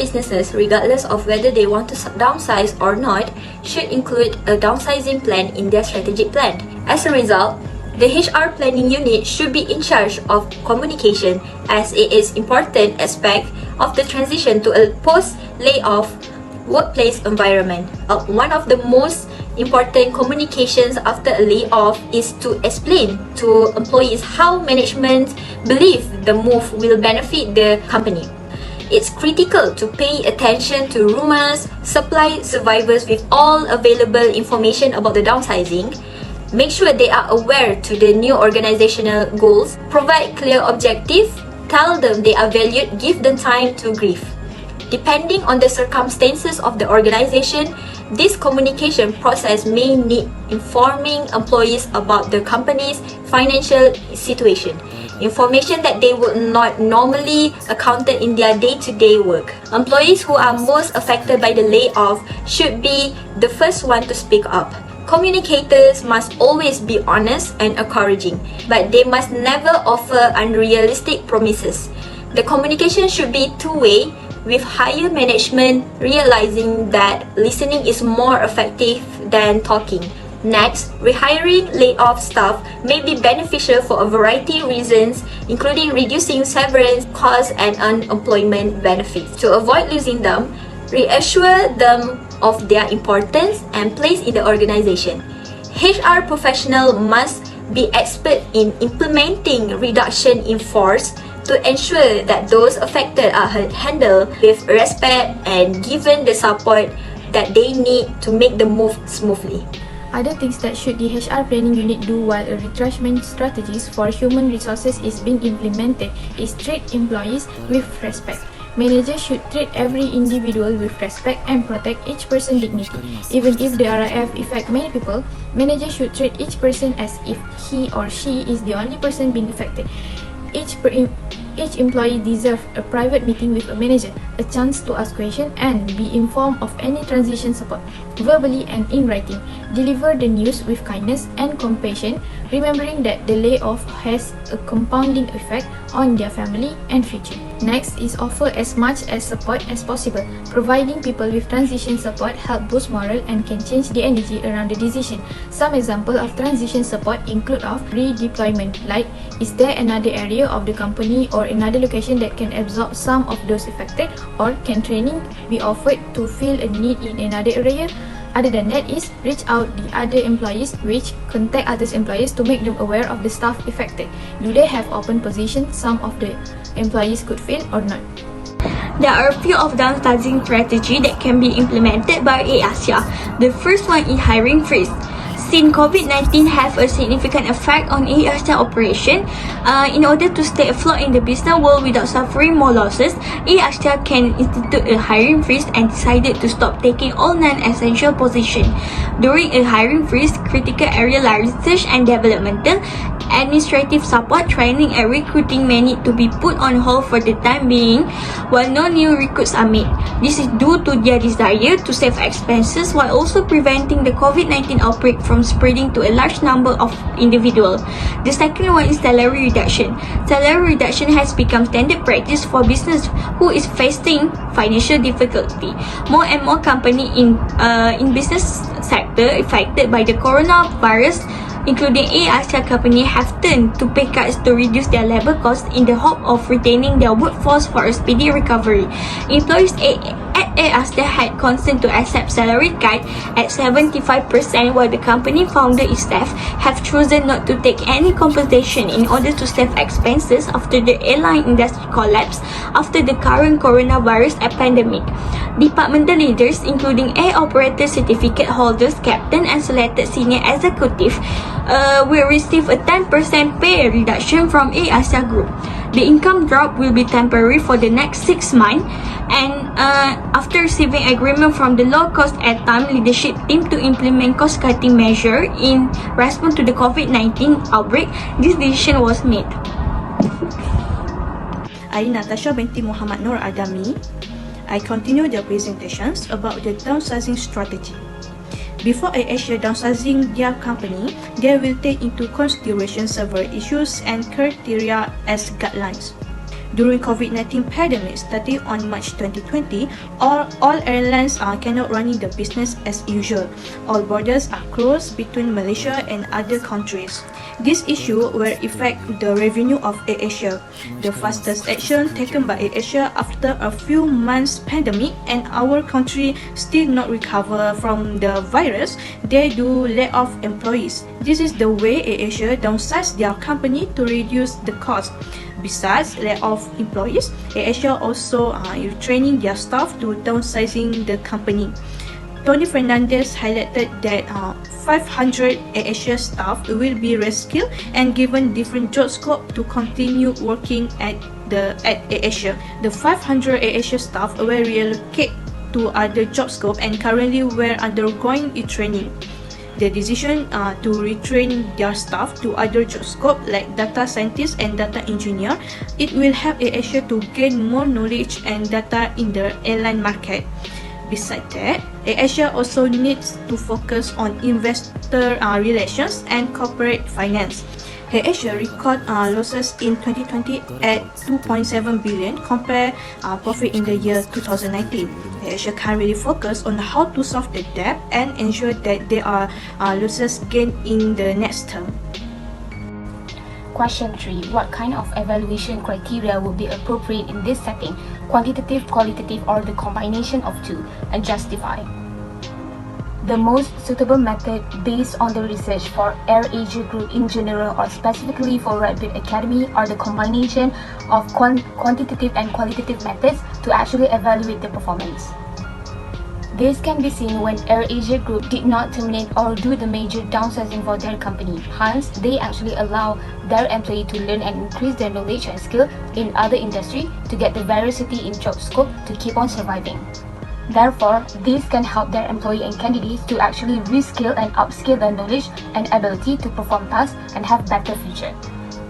businesses, regardless of whether they want to downsize or not, should include a downsizing plan in their strategic plan. As a result, the HR planning unit should be in charge of communication, as it is an important aspect of the transition to a post-layoff workplace environment. One of the most important communications after a layoff is to explain to employees how management believe the move will benefit the company. It's critical to pay attention to rumors, supply survivors with all available information about the downsizing, make sure they are aware to the new organizational goals, provide clear objectives, tell them they are valued, give them time to grieve. Depending on the circumstances of the organization, this communication process may need informing employees about the company's financial situation, information that they would not normally encounter in their day-to-day work. Employees who are most affected by the layoff should be the first one to speak up. Communicators must always be honest and encouraging, but they must never offer unrealistic promises. The communication should be two-way, with higher management realizing that listening is more effective than talking. Next, rehiring laid-off staff may be beneficial for a variety of reasons, including reducing severance costs and unemployment benefits. To avoid losing them, reassure them of their importance and place in the organization. HR professionals must be expert in implementing reduction in force to ensure that those affected are handled with respect and given the support that they need to make the move smoothly. Other things that should the HR planning unit do while a retrenchment strategies for human resources is being implemented is treat employees with respect. Managers should treat every individual with respect and protect each person's dignity. Even if the RIF affect many people, managers should treat each person as if he or she is the only person being affected. Each employee deserves a private meeting with a manager, a chance to ask questions, and be informed of any transition support, verbally and in writing. Deliver the news with kindness and compassion, remembering that the layoff has a compounding effect on their family and future. Next is offer as much as support as possible. Providing people with transition support help boost morale and can change the energy around the decision. Some example of transition support include of redeployment, like is there another area of the company or another location that can absorb some of those affected, or can training be offered to fill a need in another area? Other than that is reach out the other employees, which contact other employees to make them aware of the staff affected. Do they have open positions some of the employees could fill or not? There are a few of downsizing strategies that can be implemented by ASIA. The first one is hiring freeze. Since COVID-19 have a significant effect on ASIA operation, in order to stay afloat in the business world without suffering more losses, ASIA can institute a hiring freeze and decided to stop taking all non-essential positions. During a hiring freeze, critical area like research and developmental, administrative support, training and recruiting may need to be put on hold for the time being while no new recruits are made. This is due to their desire to save expenses while also preventing the COVID-19 outbreak from spreading to a large number of individuals. The second one is salary reduction. Salary reduction has become standard practice for business who is facing financial difficulty. More and more companies in business sector affected by the coronavirus, including ASIA company, have turned to pay cuts to reduce their labor costs in the hope of retaining their workforce for a speedy recovery. Employees at ASIA had consent to accept salary cut at 75%, while the company founder and staff have chosen not to take any compensation in order to save expenses after the airline industry collapse after the current coronavirus pandemic. Departmental leaders, including air operator certificate holders, captain and selected senior executive, will receive a 10% pay reduction from ASIA Group. The income drop will be temporary for the next 6 months, and after receiving agreement from the low-cost airtime leadership team to implement cost-cutting measures in response to the COVID-19 outbreak, this decision was made. I, Natasha binti Muhammad Noor ADAMI, I continue the presentations about the downsizing strategy. Before ASIA downsizing their company, they will take into consideration several issues and criteria as guidelines. During COVID-19 pandemic starting on March 2020, all airlines cannot running the business as usual. All borders are closed between Malaysia and other countries. This issue will affect the revenue of AirAsia. The fastest action taken by AirAsia after a few months pandemic and our country still not recover from the virus, they do lay off employees. This is the way AirAsia downsize their company to reduce the cost. Besides lay off employees, AirAsia also training their staff to downsizing the company. Tony Fernandez highlighted that 500 AirAsia staff will be reskilled and given different job scope to continue working at AirAsia. The 500 AirAsia staff will relocate to other job scope and currently were undergoing training. The decision to retrain their staff to other job scope like data scientist and data engineer, it will help AirAsia to gain more knowledge and data in the airline market. Besides that, AirAsia also needs to focus on investor relations and corporate finance. AirAsia record losses in 2020 at 2.7 billion compared profit in the year 2019. AirAsia currently focus on how to solve the debt and ensure that there are losses gained in the next term. Question 3. What kind of evaluation criteria would be appropriate in this setting? Quantitative, qualitative, or the combination of two? And justify. The most suitable method based on the research for AirAsia Group in general or specifically for Redbird Academy are the combination of quantitative and qualitative methods to actually evaluate the performance. This can be seen when AirAsia Group did not terminate or do the major downsizing for their company. Hence, they actually allow their employee to learn and increase their knowledge and skill in other industry to get the variety in job scope to keep on surviving. Therefore, this can help their employee and candidates to actually reskill and upskill their knowledge and ability to perform tasks and have better future.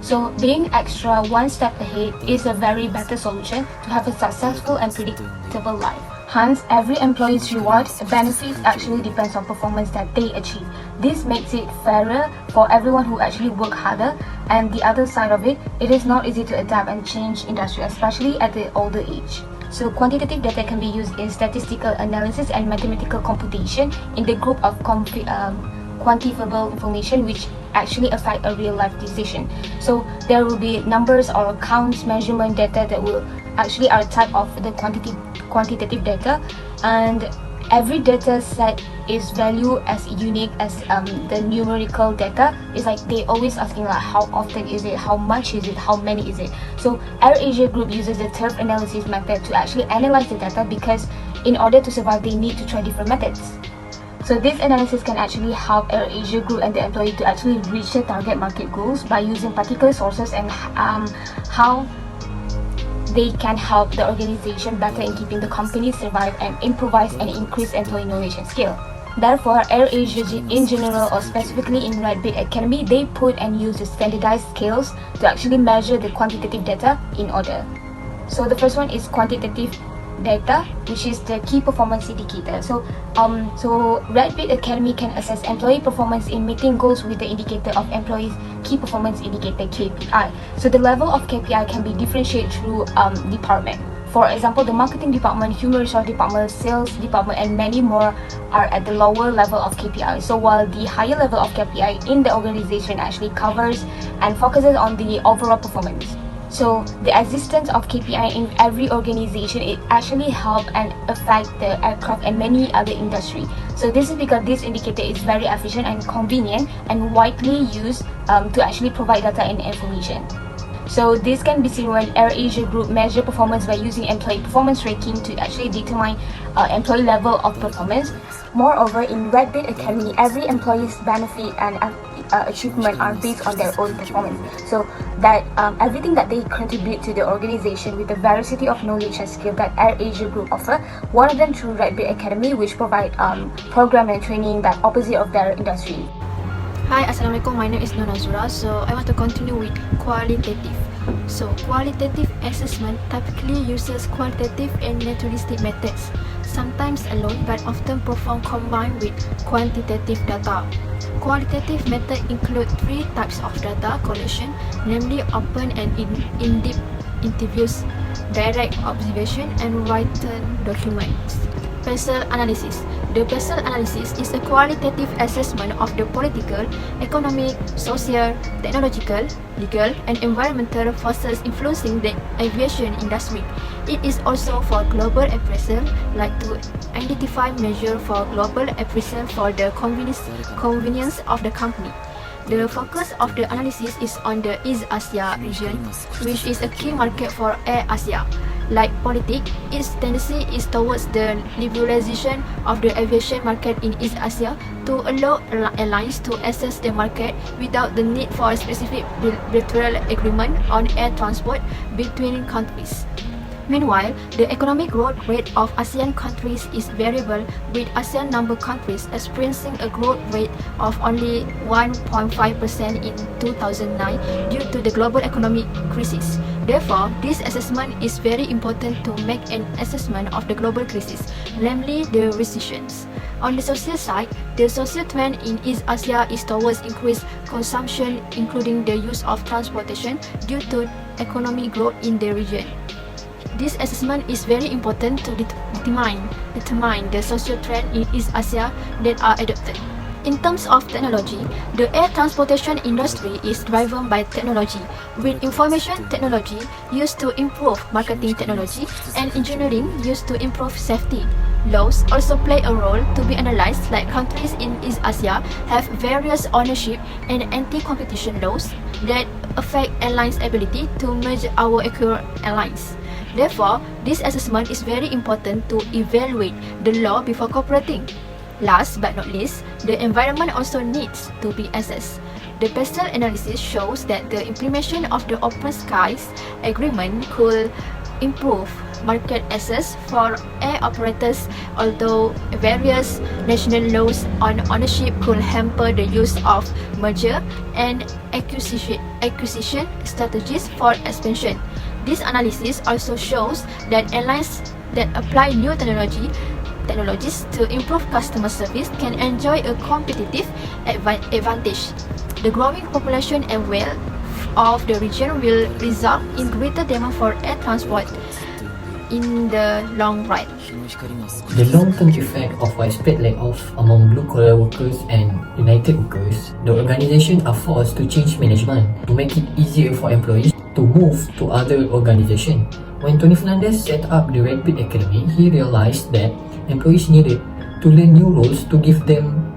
So, being extra one step ahead is a very better solution to have a successful and predictable life. Hence, every employee's reward benefits actually depends on performance that they achieve. This makes it fairer for everyone who actually work harder, and the other side of it, it is not easy to adapt and change industry, especially at the older age. So quantitative data can be used in statistical analysis and mathematical computation in the group of quantifiable information which actually affect a real life decision. So there will be numbers or counts, measurement data that will actually are type of the quantitative data, and every data set is valued as unique as the numerical data. It's like they always asking like how often is it, how much is it, how many is it. So AirAsia Group uses the turf analysis method to actually analyze the data because in order to survive they need to try different methods. So this analysis can actually help AirAsia Group and the employee to actually reach their target market goals by using particular sources and how they can help the organization better in keeping the company survive and improvise and increase employee knowledge and skill. Therefore, AirAsia in general or specifically in Redbird Academy, they put and use the standardized scales to actually measure the quantitative data in order. So the first one is quantitative data, which is the key performance indicator. So Redbird Academy can assess employee performance in meeting goals with the indicator of employees key performance indicator KPI. So the level of KPI can be differentiated through department. For example, the marketing department, human resource department, sales department, and many more are at the lower level of KPI. So while the higher level of KPI in the organization actually covers and focuses on the overall performance. So the existence of KPI in every organization, it actually help and affect the aircraft and many other industry. So this is because this indicator is very efficient and convenient and widely used to actually provide data and information. So this can be seen when AirAsia Group measure performance by using employee performance ranking to actually determine employee level of performance. Moreover, in Redbird Academy, every employee's benefit and achievement are based on their own performance. So that everything that they contribute to the organization with the variety of knowledge and skill that AirAsia Group offer, one of them through Redbird Academy, which provide program and training that opposite of their industry. Hi, Assalamualaikum. My name is NAZURAH. So I want to continue with qualitative. So qualitative assessment typically uses quantitative and naturalistic methods, sometimes alone but often performed combined with quantitative data. Qualitative methods include three types of data collection, namely open and in-depth interviews, direct observation, and written documents. PESEL analysis. The PESEL analysis is a qualitative assessment of the political, economic, social, technological, legal, and environmental forces influencing the aviation industry. It is also for global appraisal, like to identify measures for global appraisal for the convenience of the company. The focus of the analysis is on the East Asia region, which is a key market for Air Asia. Like politics, its tendency is towards the liberalization of the aviation market in East Asia to allow airlines to access the market without the need for a specific bilateral agreement on air transport between countries. Meanwhile, the economic growth rate of ASEAN countries is variable, with ASEAN member countries experiencing a growth rate of only 1.5% in 2009 due to the global economic crisis. Therefore, this assessment is very important to make an assessment of the global crisis, namely the recessions. On the social side, the social trend in East Asia is towards increased consumption, including the use of transportation due to economic growth in the region. This assessment is very important to determine the social trend in East Asia that are adopted. In terms of technology, the air transportation industry is driven by technology, with information technology used to improve marketing technology and engineering used to improve safety. Laws also play a role to be analyzed, like countries in East Asia have various ownership and anti-competition laws that affect airlines' ability to merge our accurate airlines. Therefore, this assessment is very important to evaluate the law before cooperating. Last but not least, the environment also needs to be assessed. The PESEL analysis shows that the implementation of the Open Skies Agreement could improve market access for air operators, although various national laws on ownership could hamper the use of merger and acquisition strategies for expansion. This analysis also shows that airlines that apply new technologies to improve customer service can enjoy a competitive advantage. The growing population and wealth of the region will result in greater demand for air transport in the long run. The long-term effect of widespread layoff among blue-collar workers and United Workers, the organization are forced to change management to make it easier for employees to move to other organizations. When Tony Fernandez set up the Red Beat Academy, he realized that employees needed to learn new roles to give them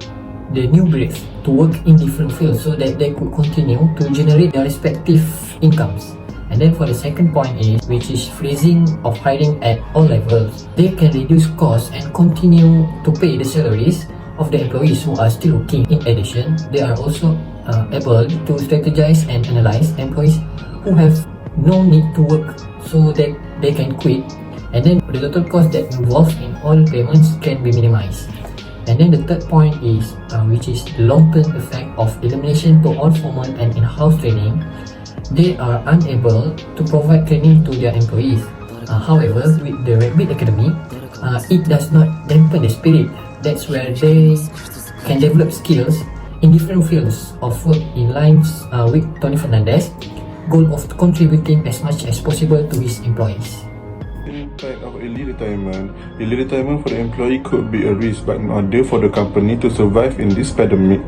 the new breath to work in different fields so that they could continue to generate their respective incomes. And then for the second point is, which is freezing of hiring at all levels. They can reduce costs and continue to pay the salaries of the employees who are still working. In addition, they are also able to strategize and analyze employees who have no need to work so that they can quit, and then the total cost that involved in all payments can be minimized. And then the third point is, which is the long-term effect of elimination to all formal and in-house training. They are unable to provide training to their employees. However, with the Red Beat Academy, it does not dampen the spirit. That's where they can develop skills in different fields of work in lines with Tony Fernandez goal of contributing as much as possible to his employees. Impact of early retirement for the employee could be a risk, but in order for the company to survive in this pandemic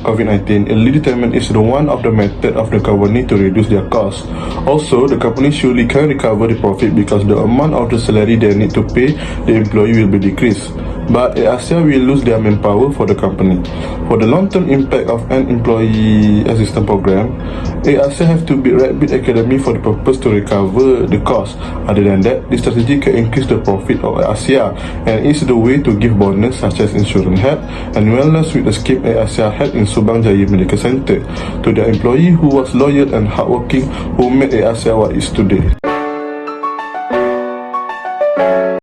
COVID-19, early retirement is one of the methods of the company to reduce their costs. Also, the company surely can recover the profit because the amount of the salary they need to pay the employee will be decreased. But ASEA will lose their manpower for the company. For the long-term impact of an employee assistance program, ASEA have to build Red Beat Academy for the purpose to recover the cost. Other than that, this strategy can increase the profit of ASEA and is the way to give bonus such as insurance help and wellness with the scheme ASEA had in Subang Jaya Medical Center to their employee who was loyal and hardworking who made ASEA what it is today.